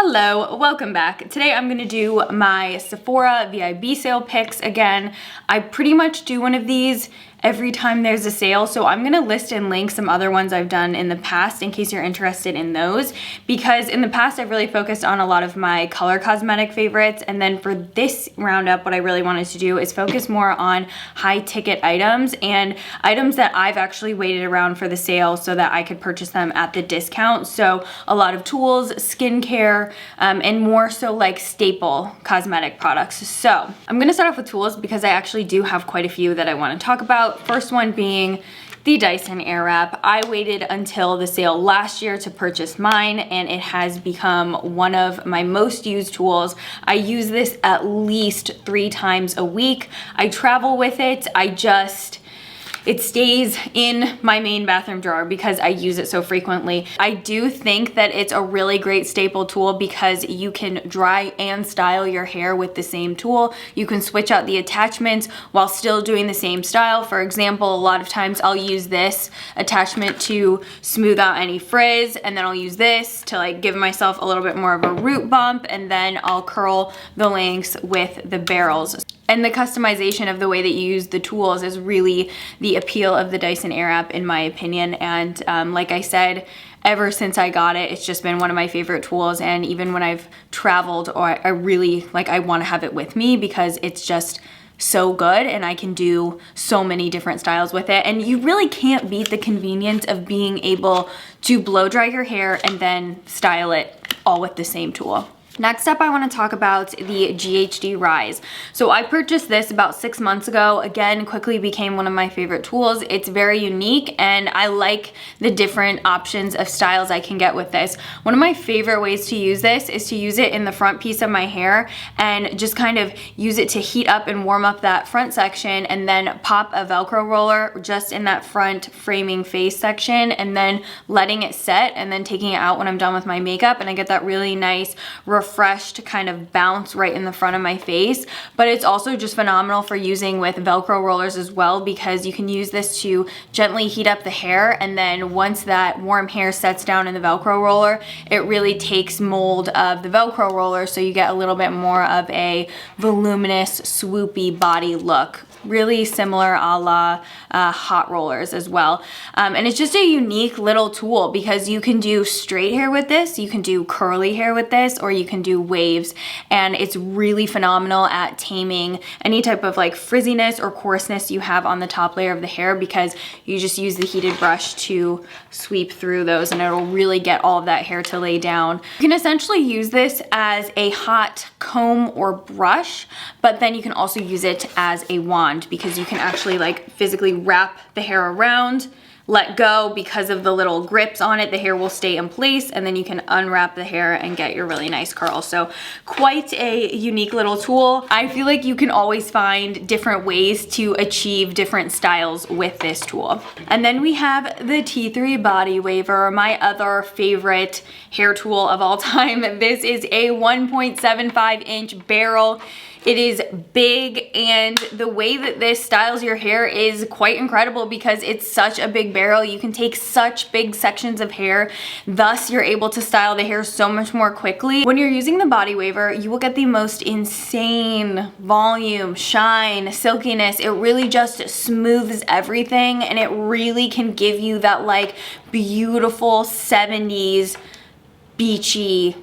Hello, welcome back. Today I'm gonna do my Sephora VIB sale picks again. I pretty much do one of these every time there's a sale, so I'm gonna list and link some other ones I've done in the past in case you're interested in those, because in the past I've really focused on a lot of my color cosmetic favorites, and then for this roundup what I really wanted to do is focus more on high ticket items and items that I've actually waited around for the sale so that I could purchase them at the discount. So a lot of tools, skincare, and more so like staple cosmetic products. So I'm gonna start off with tools because I actually do have quite a few that I wanna talk about. First one being the Dyson Airwrap. I waited until the sale last year to purchase mine, and it has become one of my most used tools. I use this at least 3 times a week. I travel with it. It stays in my main bathroom drawer because I use it so frequently. I do think that it's a really great staple tool because you can dry and style your hair with the same tool. You can switch out the attachments while still doing the same style. For example, a lot of times I'll use this attachment to smooth out any frizz, and then I'll use this to like give myself a little bit more of a root bump, and then I'll curl the lengths with the barrels. And the customization of the way that you use the tools is really the appeal of the Dyson Airwrap in my opinion. And like I said, ever since I got it, it's just been one of my favorite tools. And even when I've traveled, or I really like, I want to have it with me because it's just so good and I can do so many different styles with it. And you really can't beat the convenience of being able to blow dry your hair and then style it all with the same tool. Next up, I want to talk about the GHD Rise. So I purchased this about 6 months ago. Again, quickly became one of my favorite tools. It's very unique and I like the different options of styles I can get with this. One of my favorite ways to use this is to use it in the front piece of my hair and just kind of use it to heat up and warm up that front section, and then pop a Velcro roller just in that front framing face section, and then letting it set, and then taking it out when I'm done with my makeup, and I get that really nice refreshed kind of bounce right in the front of my face. But it's also just phenomenal for using with Velcro rollers as well, because you can use this to gently heat up the hair, and then once that warm hair sets down in the Velcro roller, it really takes mold of the Velcro roller, so you get a little bit more of a voluminous, swoopy body look. Really similar a la hot rollers as well. And it's just a unique little tool because you can do straight hair with this, you can do curly hair with this, or you can do waves. And it's really phenomenal at taming any type of like frizziness or coarseness you have on the top layer of the hair, because you just use the heated brush to sweep through those and it'll really get all of that hair to lay down. You can essentially use this as a hot comb or brush, but then you can also use it as a wand, because you can actually like physically wrap the hair around, let go. Because of the little grips on it, the hair will stay in place, and then you can unwrap the hair and get your really nice curl. So quite a unique little tool. I feel like you can always find different ways to achieve different styles with this tool. And then we have the T3 Body Waver, my other favorite hair tool of all time. This is a 1.75 inch barrel. It is big, and the way that this styles your hair is quite incredible because it's such a big barrel. You can take such big sections of hair, thus you're able to style the hair so much more quickly. When you're using the Body Waver, you will get the most insane volume, shine, silkiness. It really just smooths everything, and it really can give you that like beautiful 70s beachy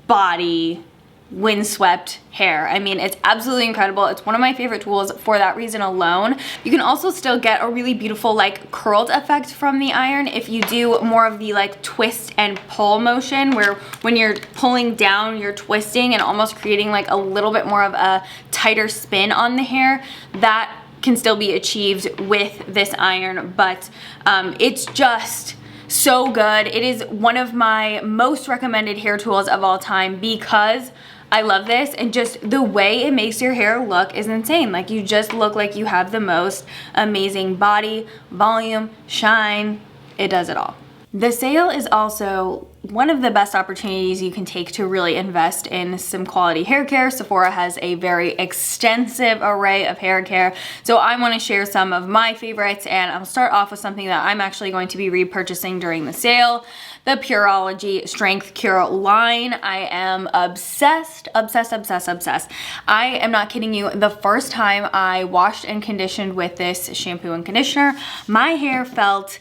body, windswept hair. I mean, it's absolutely incredible. It's one of my favorite tools for that reason alone. You can also still get a really beautiful like curled effect from the iron if you do more of the like twist and pull motion, where when you're pulling down, you're twisting and almost creating like a little bit more of a tighter spin on the hair. That can still be achieved with this iron, but it's just so good. It is one of my most recommended hair tools of all time because I love this, and just the way it makes your hair look is insane. Like, you just look like you have the most amazing body, volume, shine. It does it all. The sale is also one of the best opportunities you can take to really invest in some quality hair care. Sephora has a very extensive array of hair care, so I want to share some of my favorites, and I'll start off with something that I'm actually going to be repurchasing during the sale, the Pureology Strength Cure line. I am obsessed, obsessed, obsessed, obsessed. I am not kidding you. The first time I washed and conditioned with this shampoo and conditioner, my hair felt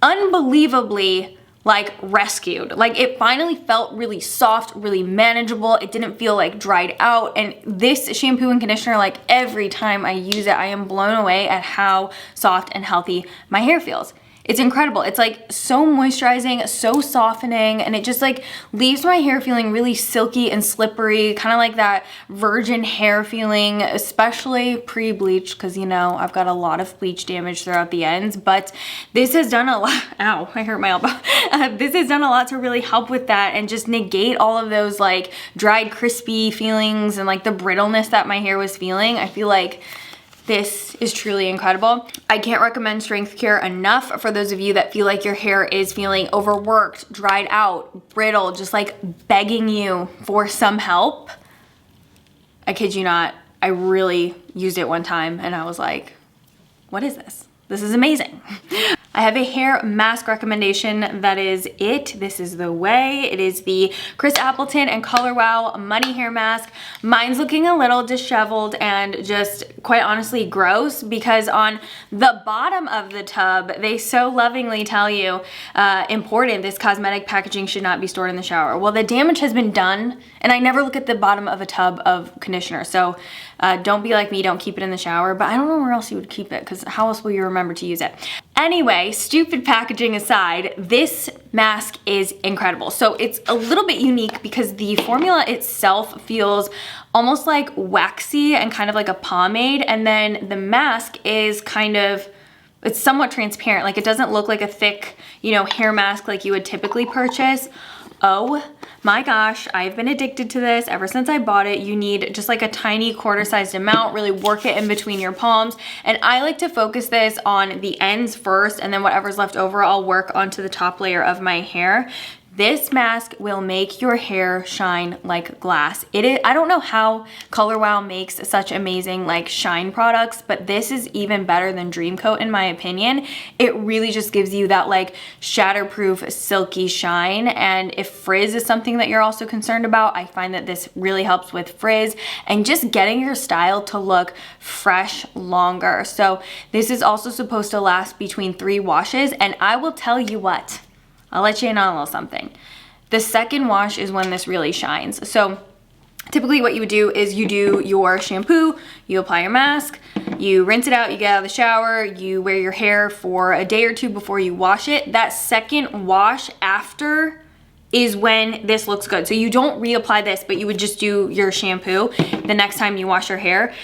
unbelievably like rescued. Like it finally felt really soft, really manageable. It didn't feel like dried out. And this shampoo and conditioner, like every time I use it, I am blown away at how soft and healthy my hair feels. It's incredible. It's like so moisturizing, so softening, and it just like leaves my hair feeling really silky and slippery, kind of like that virgin hair feeling, especially pre-bleach, because you know, I've got a lot of bleach damage throughout the ends, but this has done a lot, ow, I hurt my elbow. This has done a lot to really help with that and just negate all of those like dried, crispy feelings and like the brittleness that my hair was feeling. I feel like this is truly incredible. I can't recommend Strength Cure enough for those of you that feel like your hair is feeling overworked, dried out, brittle, just like begging you for some help. I kid you not, I really used it one time and I was like, what is this? This is amazing. I have a hair mask recommendation that is it. This is the way. It is the Chris Appleton and Color Wow Money Hair Mask. Mine's looking a little disheveled and just quite honestly gross because on the bottom of the tub, they so lovingly tell you, important, this cosmetic packaging should not be stored in the shower. Well, the damage has been done and I never look at the bottom of a tub of conditioner. So don't be like me, don't keep it in the shower, but I don't know where else you would keep it because how else will you remember to use it? Anyway, stupid packaging aside, this mask is incredible. So it's a little bit unique because the formula itself feels almost like waxy and kind of like a pomade, and then the mask is kind of, it's somewhat transparent. Like it doesn't look like a thick, you know, hair mask like you would typically purchase. Oh my gosh, I've been addicted to this ever since I bought it. You need just like a tiny quarter-sized amount, really work it in between your palms. And I like to focus this on the ends first, and then whatever's left over, I'll work onto the top layer of my hair. This mask will make your hair shine like glass. I don't know how Color Wow makes such amazing like shine products, but this is even better than Dream Coat in my opinion. It really just gives you that like shatterproof silky shine. And if frizz is something that you're also concerned about, I find that this really helps with frizz and just getting your style to look fresh longer. So this is also supposed to last between 3 washes, and I will tell you what, I'll let you in on a little something. The second wash is when this really shines. So typically what you would do is you do your shampoo, you apply your mask, you rinse it out, you get out of the shower, you wear your hair for a day or two before you wash it. That second wash after is when this looks good. So you don't reapply this, but you would just do your shampoo the next time you wash your hair.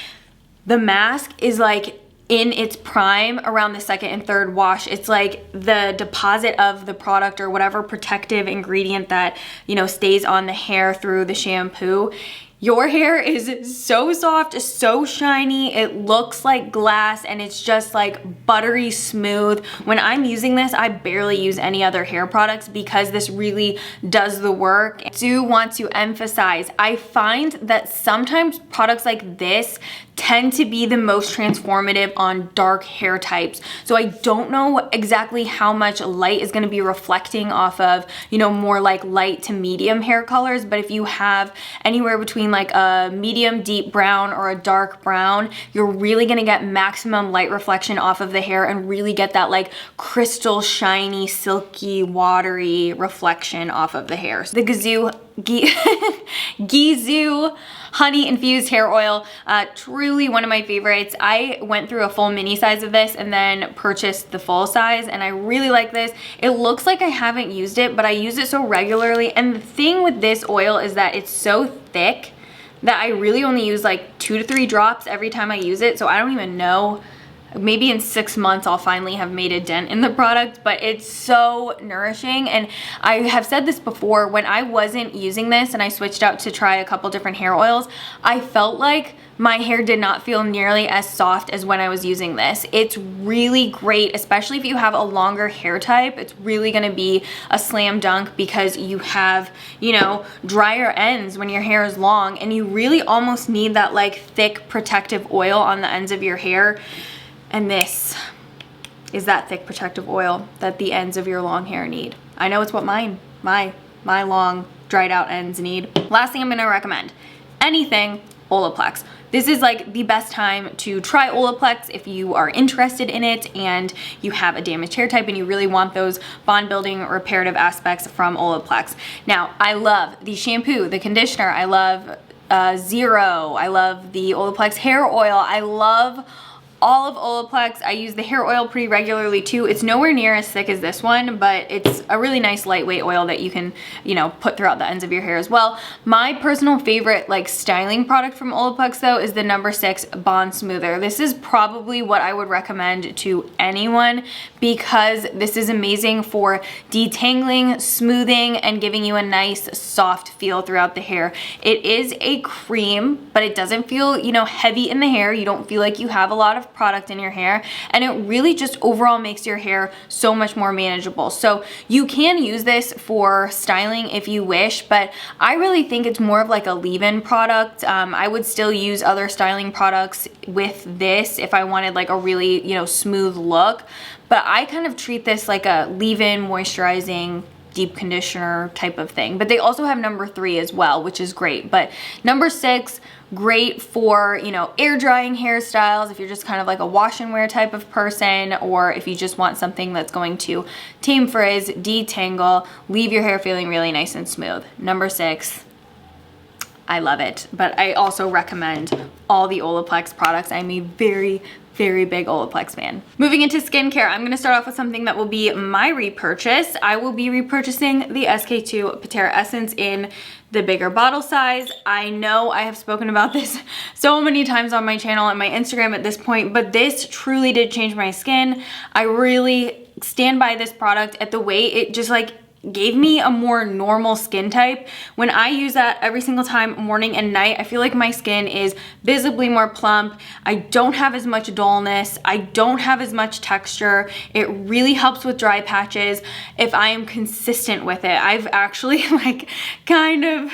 The mask is like in its prime around the second and third wash. It's like the deposit of the product or whatever protective ingredient that, you know, stays on the hair through the shampoo. Your hair is so soft, so shiny, it looks like glass, and it's just like buttery smooth. When I'm using this, I barely use any other hair products because this really does the work. I do want to emphasize, I find that sometimes products like this tend to be the most transformative on dark hair types. So I don't know exactly how much light is gonna be reflecting off of, you know, more like light to medium hair colors, but if you have anywhere between like a medium deep brown or a dark brown, you're really gonna get maximum light reflection off of the hair and really get that like crystal shiny, silky, watery reflection off of the hair. So the Gizu honey infused hair oil, truly one of my favorites. I went through a full mini size of this and then purchased the full size, and I really like this. It looks like I haven't used it, but I use it so regularly, and the thing with this oil is that it's so thick that I really only use like 2 to 3 drops every time I use it, so I don't even know maybe in 6 months I'll finally have made a dent in the product, but it's so nourishing. And I have said this before, when I wasn't using this and I switched out to try a couple different hair oils, I felt like my hair did not feel nearly as soft as when I was using this. It's really great, especially if you have a longer hair type. It's really gonna be a slam dunk because you have, you know, drier ends when your hair is long, and you really almost need that like thick protective oil on the ends of your hair. And this is that thick protective oil that the ends of your long hair need. I know it's what my long dried out ends need. Last thing I'm gonna recommend, anything Olaplex. This is like the best time to try Olaplex if you are interested in it and you have a damaged hair type and you really want those bond building reparative aspects from Olaplex. Now, I love the shampoo, the conditioner, I love Zero, I love the Olaplex hair oil, I love all of Olaplex. I use the hair oil pretty regularly too. It's nowhere near as thick as this one, but it's a really nice lightweight oil that you can, you know, put throughout the ends of your hair as well. My personal favorite like styling product from Olaplex though is the No. 6 Bond Smoother. This is probably what I would recommend to anyone because this is amazing for detangling, smoothing, and giving you a nice soft feel throughout the hair. It is a cream, but it doesn't feel, you know, heavy in the hair. You don't feel like you have a lot of product in your hair, and it really just overall makes your hair so much more manageable. So you can use this for styling if you wish, but I really think it's more of like a leave-in product. I would still use other styling products with this if I wanted like a really, you know, smooth look, but I kind of treat this like a leave-in moisturizing deep conditioner type of thing. But they also have No. 3 as well, which is great. But No. 6, great for, you know, air drying hairstyles if you're just kind of like a wash and wear type of person, or if you just want something that's going to tame frizz, detangle, leave your hair feeling really nice and smooth. No. 6, I love it. But I also recommend all the Olaplex products. I'm a very big Olaplex fan. Moving into skincare, I'm gonna start off with something that will be my repurchase. I will be repurchasing the SK-II Patera Essence in the bigger bottle size. I know I have spoken about this so many times on my channel and my Instagram at this point, but this truly did change my skin. I really stand by this product at the way it just like gave me a more normal skin type. When I use that every single time, morning and night, I feel like my skin is visibly more plump. I don't have as much dullness. I don't have as much texture. It really helps with dry patches if I am consistent with it. I've actually like kind of,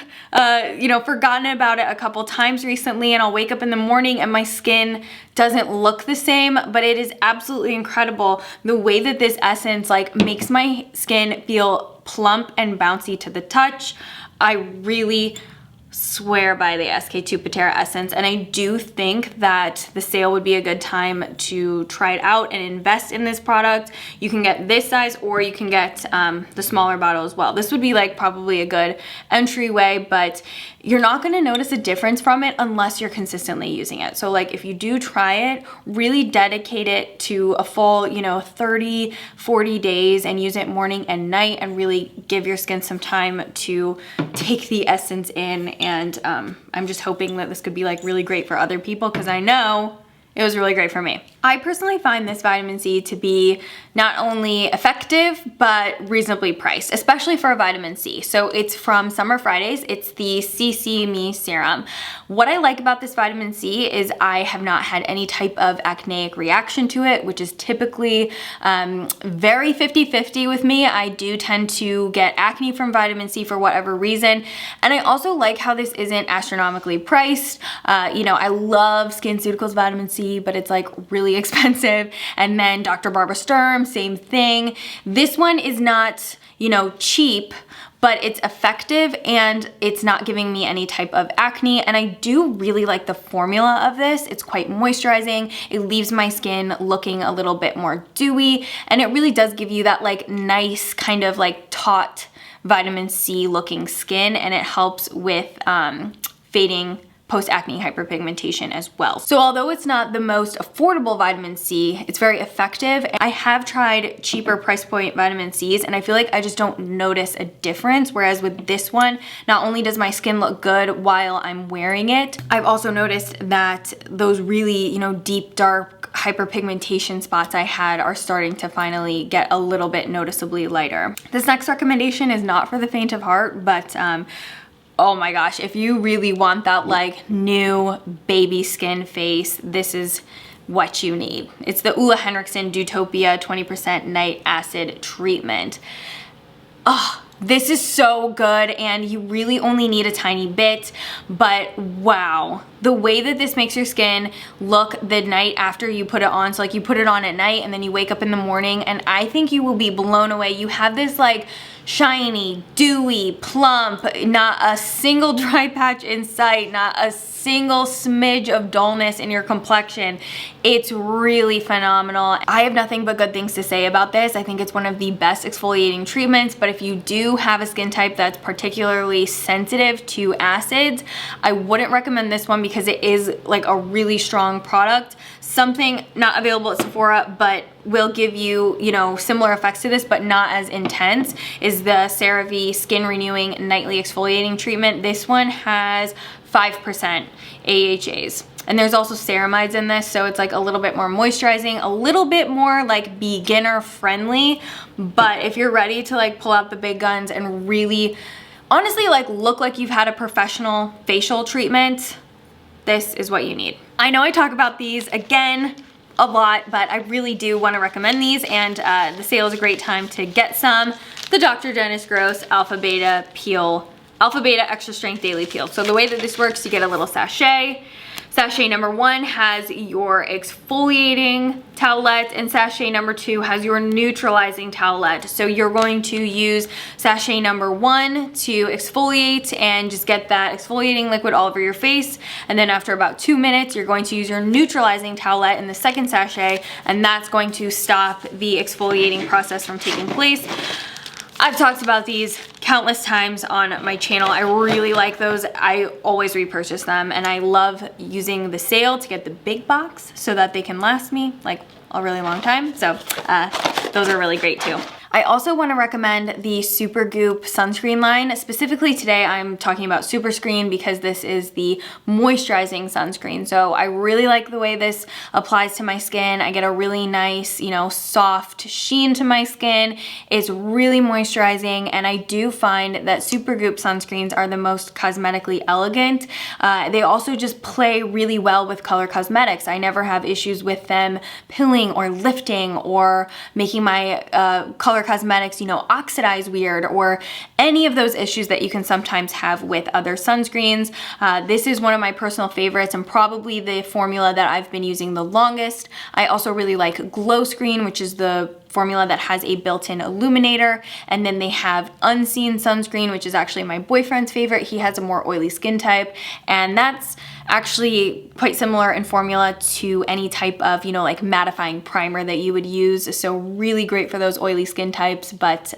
you know, forgotten about it a couple times recently, and I'll wake up in the morning and my skin doesn't look the same, but it is absolutely incredible the way that this essence like makes my skin feel plump and bouncy to the touch. I really swear by the SK-II Patera Essence, and I do think that the sale would be a good time to try it out and invest in this product. You can get this size, or you can get the smaller bottle as well. This would be like probably a good entryway, but you're not gonna notice a difference from it unless you're consistently using it. So like if you do try it, really dedicate it to a full, you know, 30, 40 days and use it morning and night, and really give your skin some time to take the essence in. And I'm just hoping that this could be like really great for other people, because I know it was really great for me. I personally find this vitamin C to be not only effective, but reasonably priced, especially for a vitamin C. So it's from Summer Fridays. It's the CC Me Serum. What I like about this vitamin C is I have not had any type of acneic reaction to it, which is typically very 50-50 with me. I do tend to get acne from vitamin C for whatever reason. And I also like how this isn't astronomically priced. You know, I love SkinCeuticals vitamin C, but it's like really expensive. And then Dr. Barbara Sturm, same thing. This one is not, you know, cheap, but it's effective and it's not giving me any type of acne. And I do really like the formula of this. It's quite moisturizing. It leaves my skin looking a little bit more dewy, and it really does give you that like nice kind of like taut vitamin C looking skin, and it helps with fading post-acne hyperpigmentation as well. So although it's not the most affordable vitamin C, it's very effective. I have tried cheaper price point vitamin Cs, and I feel like I just don't notice a difference. Whereas with this one, not only does my skin look good while I'm wearing it, I've also noticed that those really, you know, deep, dark hyperpigmentation spots I had are starting to finally get a little bit noticeably lighter. This next recommendation is not for the faint of heart, but oh my gosh, if you really want that like new baby skin face, this is what you need. It's the Ulla Henriksen Dewtopia 20% Night Acid Treatment. Oh, this is so good, and you really only need a tiny bit, but wow. The way that this makes your skin look the night after you put it on, so like you put it on at night and then you wake up in the morning, and I think you will be blown away. You have this like shiny, dewy, plump, not a single dry patch in sight, not a single smidge of dullness in your complexion. It's really phenomenal. I have nothing but good things to say about this. I think it's one of the best exfoliating treatments, but if you do have a skin type that's particularly sensitive to acids, I wouldn't recommend this one because it is like a really strong product. Something not available at Sephora, but will give you, you know, similar effects to this, but not as intense, is the CeraVe Skin Renewing Nightly Exfoliating Treatment. This one has 5% AHAs. And there's also ceramides in this, so it's like a little bit more moisturizing, a little bit more like beginner friendly. But if you're ready to like pull out the big guns and really, honestly, like look like you've had a professional facial treatment, this is what you need. I know I talk about these again a lot, but I really do want to recommend these, and the sale is a great time to get some. The Dr. Dennis Gross Alpha Beta Peel, Alpha Beta Extra Strength Daily Peel. So the way that this works, you get a little sachet. Sachet number 1 has your exfoliating towelette, and sachet number 2 has your neutralizing towelette. So you're going to use sachet number 1 to exfoliate and just get that exfoliating liquid all over your face. And then after about 2 minutes, you're going to use your neutralizing towelette in the second sachet, and that's going to stop the exfoliating process from taking place. I've talked about these countless times on my channel. I really like those. I always repurchase them, and I love using the sale to get the big box so that they can last me like a really long time. So those are really great too. I also want to recommend the Supergoop sunscreen line. Specifically today, I'm talking about Superscreen because this is the moisturizing sunscreen. So I really like the way this applies to my skin. I get a really nice, you know, soft sheen to my skin. It's really moisturizing, and I do find that Supergoop sunscreens are the most cosmetically elegant. They also just play really well with color cosmetics. I never have issues with them pilling or lifting or making my color cosmetics, you know, oxidize weird, or any of those issues that you can sometimes have with other sunscreens. This is one of my personal favorites and probably the formula that I've been using the longest. I also really like Glow Screen, which is the formula that has a built-in illuminator, and then they have Unseen Sunscreen, which is actually my boyfriend's favorite. He has a more oily skin type, and that's actually quite similar in formula to any type of, you know, like mattifying primer that you would use. So really great for those oily skin types, but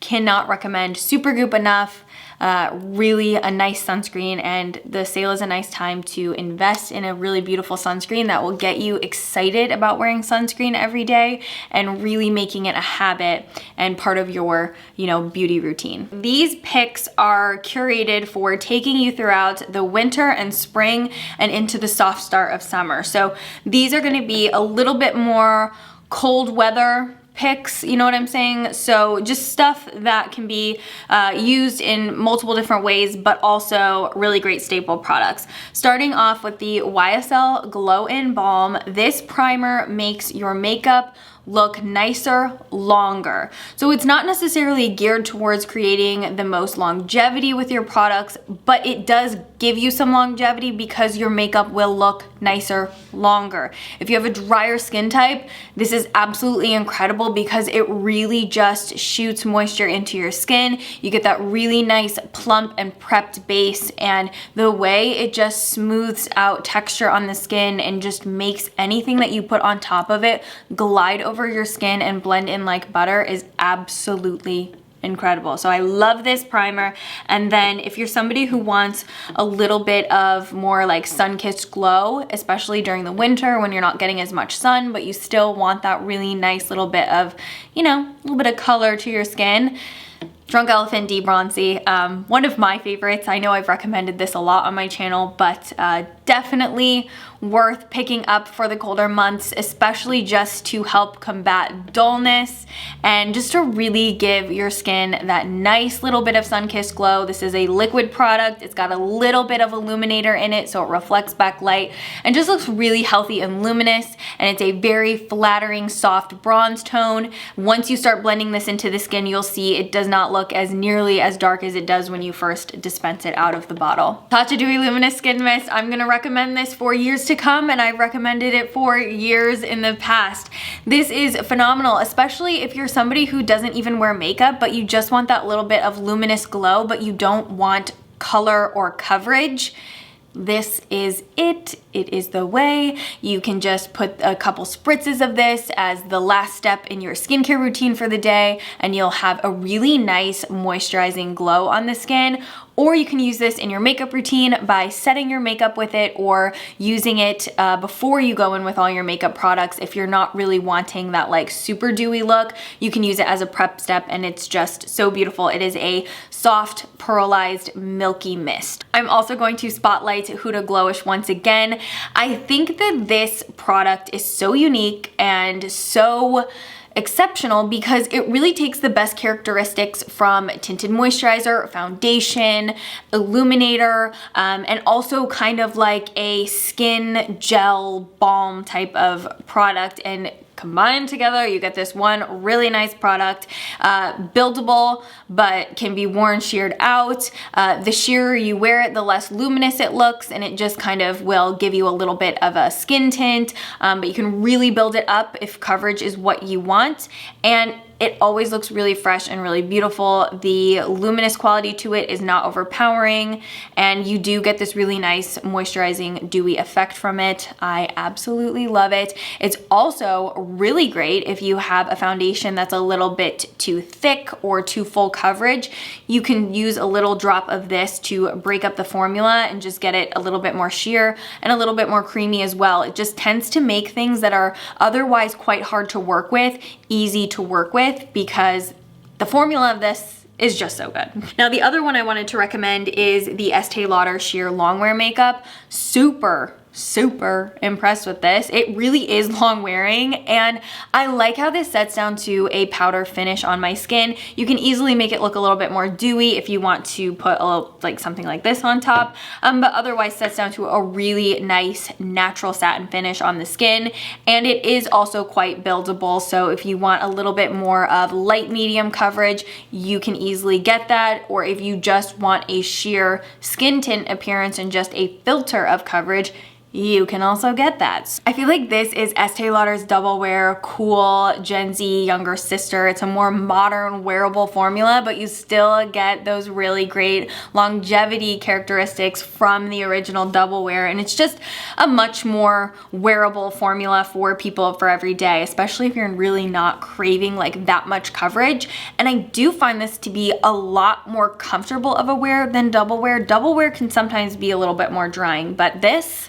cannot recommend Supergoop enough. Really a nice sunscreen, and the sale is a nice time to invest in a really beautiful sunscreen that will get you excited about wearing sunscreen every day and really making it a habit and part of your, you know, beauty routine. These picks are curated for taking you throughout the winter and spring and into the soft start of summer. So these are going to be a little bit more cold weather picks, you know what I'm saying? So just stuff that can be used in multiple different ways, but also really great staple products. Starting off with the YSL Glow In Balm. This primer makes your makeup look nicer longer. So it's not necessarily geared towards creating the most longevity with your products, but it does give you some longevity because your makeup will look nicer longer. If you have a drier skin type, this is absolutely incredible because it really just shoots moisture into your skin. You get that really nice plump and prepped base, and the way it just smooths out texture on the skin and just makes anything that you put on top of it glide over your skin and blend in like butter is absolutely incredible. So I love this primer. And then if you're somebody who wants a little bit of more like sun-kissed glow, especially during the winter when you're not getting as much sun, but you still want that really nice little bit of, you know, a little bit of color to your skin, Drunk Elephant D Bronzy, one of my favorites. I know I've recommended this a lot on my channel, but definitely worth picking up for the colder months, especially just to help combat dullness and just to really give your skin that nice little bit of sun-kissed glow. This is a liquid product. It's got a little bit of illuminator in it, so it reflects back light and just looks really healthy and luminous, and it's a very flattering, soft bronze tone. Once you start blending this into the skin, you'll see it does not look as nearly as dark as it does when you first dispense it out of the bottle. Tatcha Dewy Luminous Skin Mist. I'm gonna recommend this for years to come, and I've recommended it for years in the past. This is phenomenal, especially if you're somebody who doesn't even wear makeup, but you just want that little bit of luminous glow, but you don't want color or coverage. This is it. It is the way. You can just put a couple spritzes of this as the last step in your skincare routine for the day, and you'll have a really nice moisturizing glow on the skin. Or you can use this in your makeup routine by setting your makeup with it, or using it before you go in with all your makeup products. If you're not really wanting that like super dewy look, you can use it as a prep step, and it's just so beautiful. It is a soft, pearlized, milky mist. I'm also going to spotlight To Glowish once again. I think that this product is so unique and so exceptional because it really takes the best characteristics from tinted moisturizer, foundation, illuminator, and also kind of like a skin gel balm type of product, and combined together you get this one really nice product. Buildable, but can be worn sheared out. The sheerer you wear it, the less luminous it looks, and it just kind of will give you a little bit of a skin tint, but you can really build it up if coverage is what you want, and it always looks really fresh and really beautiful. The luminous quality to it is not overpowering, and you do get this really nice moisturizing dewy effect from it. I absolutely love it. It's also really great if you have a foundation that's a little bit too thick or too full coverage. You can use a little drop of this to break up the formula and just get it a little bit more sheer and a little bit more creamy as well. It just tends to make things that are otherwise quite hard to work with easy to work with, because the formula of this is just so good. Now, the other one I wanted to recommend is the Este Lauder Sheer Longwear Makeup. Super impressed with this. It really is long wearing, and I like how this sets down to a powder finish on my skin. You can easily make it look a little bit more dewy if you want to put a little, like something like this on top, but otherwise sets down to a really nice natural satin finish on the skin. And it is also quite buildable, so if you want a little bit more of light medium coverage, you can easily get that. Or if you just want a sheer skin tint appearance and just a filter of coverage, you can also get that. I feel like this is Este Lauder's double wear, cool Gen Z younger sister. It's a more modern wearable formula, but you still get those really great longevity characteristics from the original double wear, and it's just a much more wearable formula for people for every day, especially if you're really not craving like that much coverage. And I do find this to be a lot more comfortable of a wear than double wear. Double wear can sometimes be a little bit more drying, but this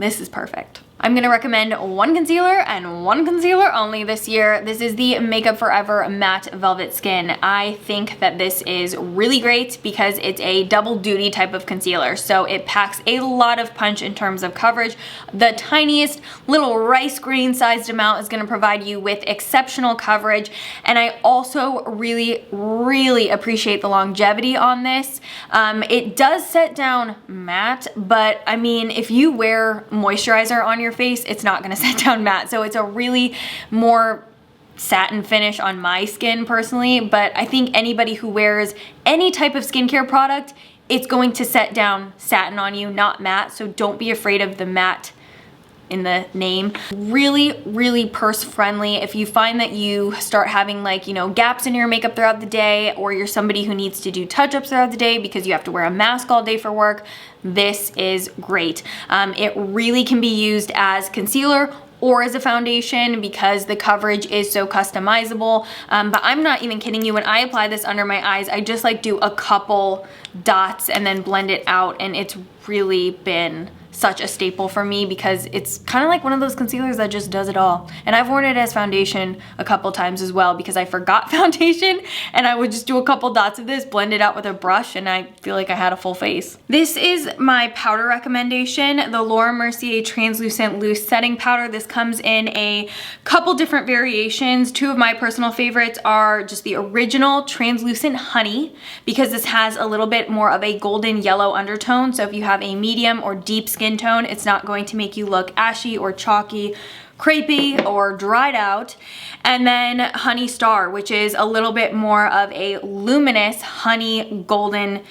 is perfect. I'm gonna recommend one concealer and one concealer only this year. This is the Makeup Forever Matte Velvet Skin. I think that this is really great because it's a double duty type of concealer. So it packs a lot of punch in terms of coverage. The tiniest little rice grain sized amount is gonna provide you with exceptional coverage. And I also really appreciate the longevity on this. It does set down matte, but I mean, if you wear moisturizer on your face, it's not gonna set down matte. So it's a really more satin finish on my skin personally, but I think anybody who wears any type of skincare product, it's going to set down satin on you, not matte. So don't be afraid of the matte in the name. Really purse friendly. If you find that you start having like, you know, gaps in your makeup throughout the day, or you're somebody who needs to do touch-ups throughout the day because you have to wear a mask all day for work, this is great. It really can be used as concealer or as a foundation because the coverage is so customizable. But I'm not even kidding you, when I apply this under my eyes, I just like do a couple dots and then blend it out, and it's really been such a staple for me because it's kind of like one of those concealers that just does it all. And I've worn it as foundation a couple times as well because I forgot foundation and I would just do a couple dots of this, blend it out with a brush, and I feel like I had a full face. This is my powder recommendation, the Laura Mercier Translucent Loose Setting Powder. This comes in a couple different variations. Two of my personal favorites are just the original Translucent Honey because this has a little bit more of a golden yellow undertone. So if you have a medium or deep skin tone, it's not going to make you look ashy or chalky, crepey, or dried out. And then Honey Star, which is a little bit more of a luminous honey golden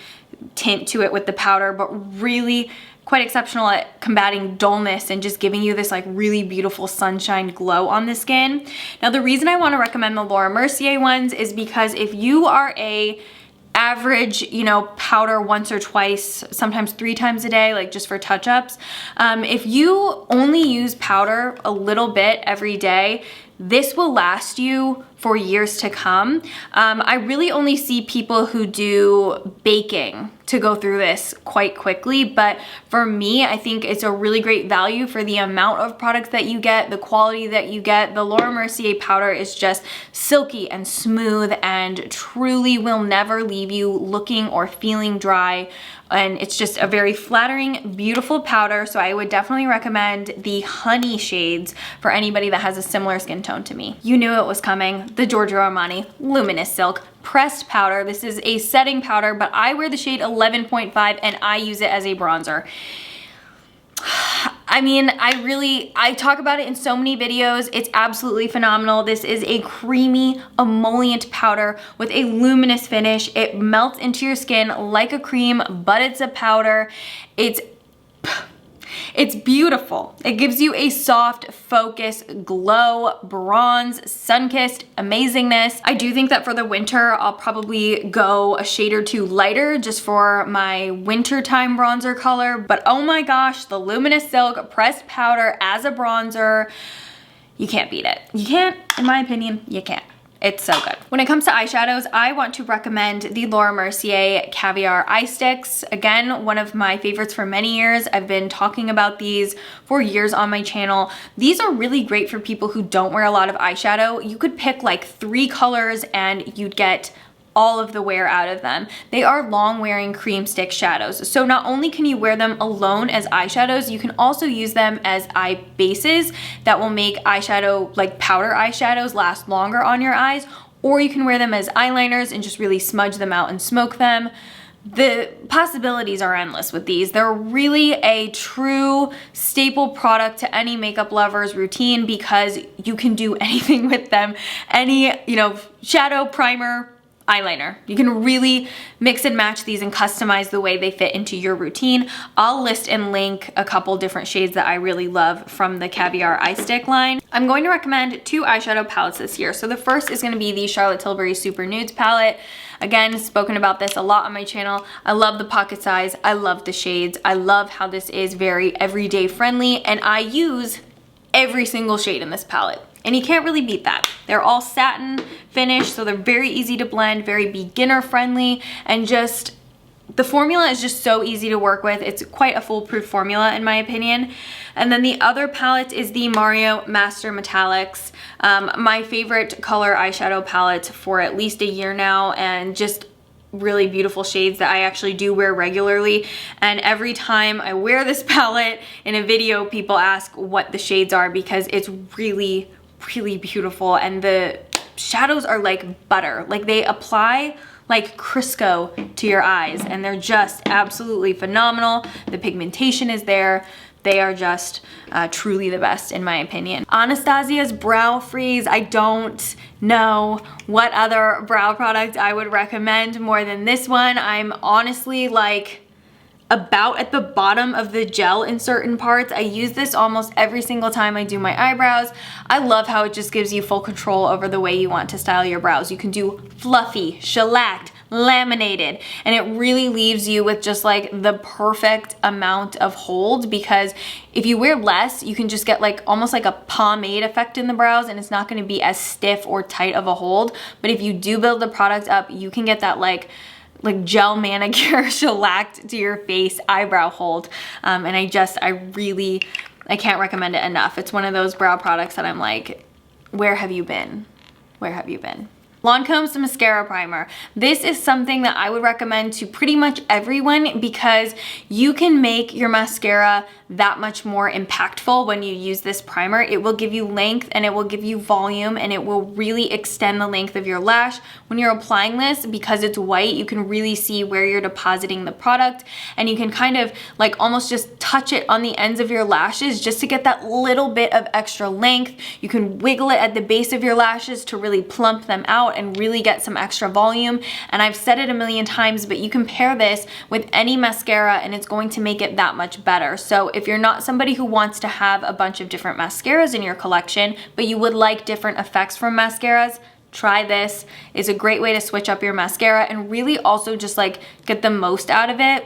tint to it with the powder, but really quite exceptional at combating dullness and just giving you this like really beautiful sunshine glow on the skin. Now the reason I want to recommend the Laura Mercier ones is because if you are a average, you know, powder once or twice, sometimes 3 times a day, like just for touch-ups. If you only use powder a little bit every day, this will last you for years to come. I really only see people who do baking to go through this quite quickly, but for me, I think it's a really great value for the amount of products that you get, the quality that you get. The Laura Mercier powder is just silky and smooth and truly will never leave you looking or feeling dry. And it's just a very flattering, beautiful powder. So I would definitely recommend the honey shades for anybody that has a similar skin tone to me. You knew it was coming. The Giorgio Armani Luminous Silk Pressed Powder. This is a setting powder, but I wear the shade 11.5 and I use it as a bronzer. I mean, I talk about it in so many videos. It's absolutely phenomenal. This is a creamy emollient powder with a luminous finish. It melts into your skin like a cream, but it's a powder. It's beautiful. It gives you a soft, focused, glow, bronze, sun-kissed amazingness. I do think that for the winter, I'll probably go a shade or 2 lighter just for my wintertime bronzer color. But oh my gosh, the Luminous Silk Pressed Powder as a bronzer, you can't beat it. You can't, in my opinion, you can't. It's so good. When it comes to eyeshadows, I want to recommend the Laura Mercier Caviar Eye Sticks. Again, one of my favorites for many years. I've been talking about these for years on my channel. These are really great for people who don't wear a lot of eyeshadow. You could pick like 3 colors and you'd get all of the wear out of them. They are long wearing cream stick shadows. So not only can you wear them alone as eyeshadows, you can also use them as eye bases that will make eyeshadow, like powder eyeshadows, last longer on your eyes, or you can wear them as eyeliners and just really smudge them out and smoke them. The possibilities are endless with these. They're really a true staple product to any makeup lover's routine because you can do anything with them. Any, you know, shadow, primer, eyeliner. You can really mix and match these and customize the way they fit into your routine. I'll list and link a couple different shades that I really love from the Caviar Eye Stick line. I'm going to recommend 2 eyeshadow palettes this year. So the first is going to be the Charlotte Tilbury Super Nudes palette. Again, spoken about this a lot on my channel. I love the pocket size. I love the shades. I love how this is very everyday friendly, and I use every single shade in this palette. And you can't really beat that. They're all satin finish, so they're very easy to blend, very beginner friendly, and just the formula is just so easy to work with. It's quite a foolproof formula in my opinion. And then the other palette is the Mario Master Metallics. My favorite color eyeshadow palette for at least a year now, and just really beautiful shades that I actually do wear regularly. And every time I wear this palette in a video, people ask what the shades are because it's really, really beautiful. And the shadows are like butter. Like they apply like Crisco to your eyes and they're just absolutely phenomenal. The pigmentation is there. They are just truly the best in my opinion. Anastasia's Brow Freeze. I don't know what other brow product I would recommend more than this one. I'm honestly like about at the bottom of the gel in certain parts. I use this almost every single time I do my eyebrows. I love how it just gives you full control over the way you want to style your brows. You can do fluffy, shellacked, laminated, and it really leaves you with just like the perfect amount of hold, because if you wear less, you can just get like almost like a pomade effect in the brows and it's not going to be as stiff or tight of a hold. But if you do build the product up, you can get that like like gel manicure shellacked to your face eyebrow hold. And I can't recommend it enough. It's one of those brow products that I'm like, where have you been? Where have you been? Lancome's mascara primer. This is something that I would recommend to pretty much everyone because you can make your mascara that much more impactful when you use this primer. It will give you length and it will give you volume and it will really extend the length of your lash. When you're applying this, because it's white, you can really see where you're depositing the product and you can kind of like almost just touch it on the ends of your lashes just to get that little bit of extra length. You can wiggle it at the base of your lashes to really plump them out and really get some extra volume. And I've said it a million times, but you can pair this with any mascara and it's going to make it that much better. So if you're not somebody who wants to have a bunch of different mascaras in your collection, but you would like different effects from mascaras, try this. It's a great way to switch up your mascara and really also just like get the most out of it.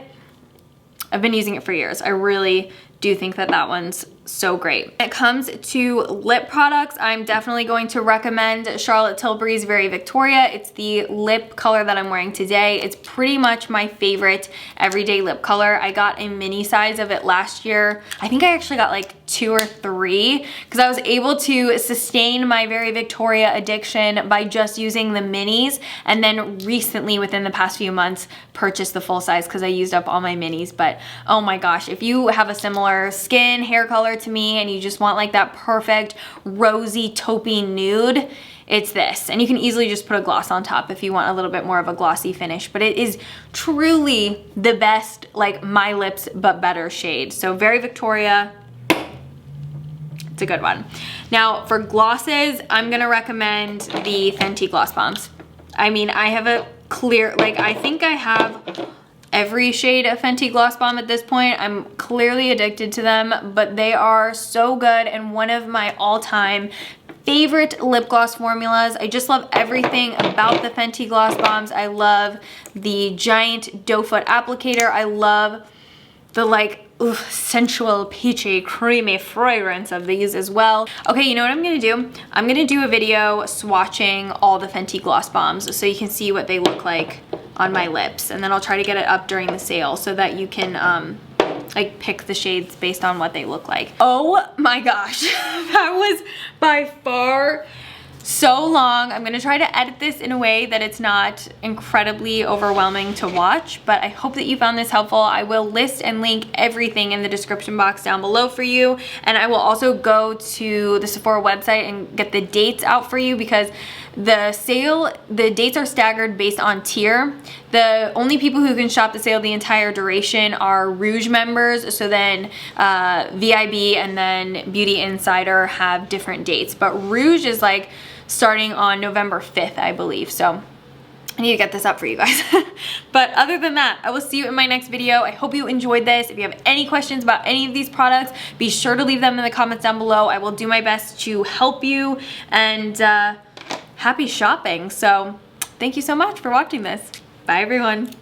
I've been using it for years. I really do think that that one's so great. When it comes to lip products, I'm definitely going to recommend Charlotte Tilbury's Very Victoria. It's the lip color that I'm wearing today. It's pretty much my favorite everyday lip color. I got a mini size of it last year. I think I actually got like 2 or 3 because I was able to sustain my Very Victoria addiction by just using the minis, and then recently within the past few months purchased the full size because I used up all my minis. But oh my gosh, if you have a similar skin, hair color to me and you just want like that perfect rosy taupey nude, it's this. And you can easily just put a gloss on top if you want a little bit more of a glossy finish, but it is truly the best like My Lips but better shade. So Very Victoria, it's a good one. Now for glosses, I'm gonna recommend the Fenty Gloss Bombs. I mean, I have a clear, like I think I have every shade of Fenty Gloss Bomb at this point. I'm clearly addicted to them, but they are so good and one of my all-time favorite lip gloss formulas. I just love everything about the Fenty Gloss Bombs. I love the giant doe foot applicator. I love the like sensual, peachy, creamy fragrance of these as well. Okay, you know what I'm gonna do? I'm gonna do a video swatching all the Fenty Gloss Bombs so you can see what they look like on my lips, and then I'll try to get it up during the sale so that you can like pick the shades based on what they look like. Oh my gosh, that was by far so long. I'm gonna try to edit this in a way that it's not incredibly overwhelming to watch, but I hope that you found this helpful. I will list and link everything in the description box down below for you, and I will also go to the Sephora website and get the dates out for you because the dates are staggered based on tier. The only people who can shop the sale the entire duration are Rouge members, so then VIB and then Beauty Insider have different dates, but Rouge is like starting on November 5th, I believe, so I need to get this up for you guys. But other than that, I will see you in my next video. I hope you enjoyed this. If you have any questions about any of these products, be sure to leave them in the comments down below. I will do my best to help you, and happy shopping. So thank you so much for watching this. Bye everyone.